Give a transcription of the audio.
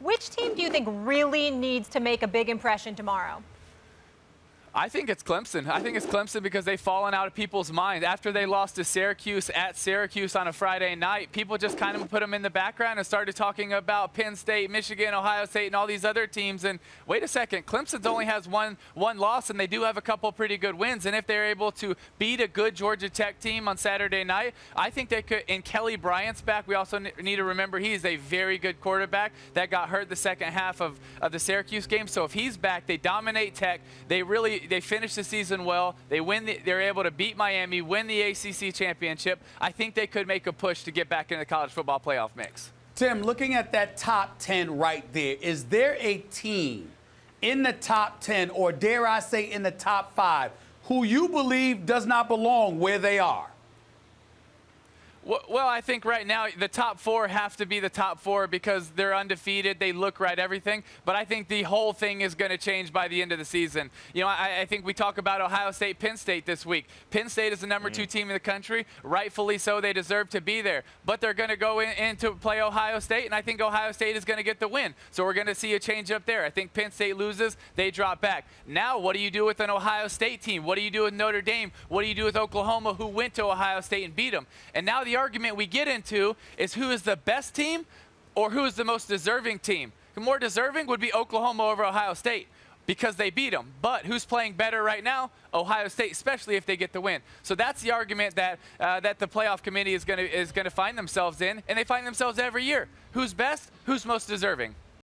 Which team do you think really needs to make a big impression tomorrow? I think it's Clemson. I think it's Clemson because they've fallen out of people's minds. After they lost to Syracuse at Syracuse on a Friday night, people just kind of put them in the background and started talking about Penn State, Michigan, Ohio State, and all these other teams. And wait a second, Clemson only has one loss, and they do have a couple pretty good wins. And if they're able to beat a good Georgia Tech team on Saturday night, I think they could. And Kelly Bryant's back. We also need to remember he's a very good quarterback that got hurt the second half of the Syracuse game. So if he's back, they dominate Tech. They finish the season well. They're able to beat Miami, win the ACC championship. I think they could make a push to get back in the college football playoff mix. Tim, looking at that top 10 right there, is there a team in the top 10, or dare I say in the top 5, who you believe does not belong where they are? Well, I think right now the top 4 have to be the top 4 because they're undefeated. They look right, everything. But I think the whole thing is going to change by the end of the season. You know, I think we talk about Ohio State, Penn State this week. Penn State is the number 2 team in the country. Rightfully so. They deserve to be there. But they're going to go in to play Ohio State, and I think Ohio State is going to get the win. So we're going to see a change up there. I think Penn State loses. They drop back. Now, what do you do with an Ohio State team? What do you do with Notre Dame? What do you do with Oklahoma, who went to Ohio State and beat them? And now the argument we get into is who is the best team or who is the most deserving team. The more deserving would be Oklahoma over Ohio State because they beat them. But who's playing better right now? Ohio State, especially if they get the win. So that's the argument that that the playoff committee is going to find themselves in, and they find themselves every year. Who's best? Who's most deserving?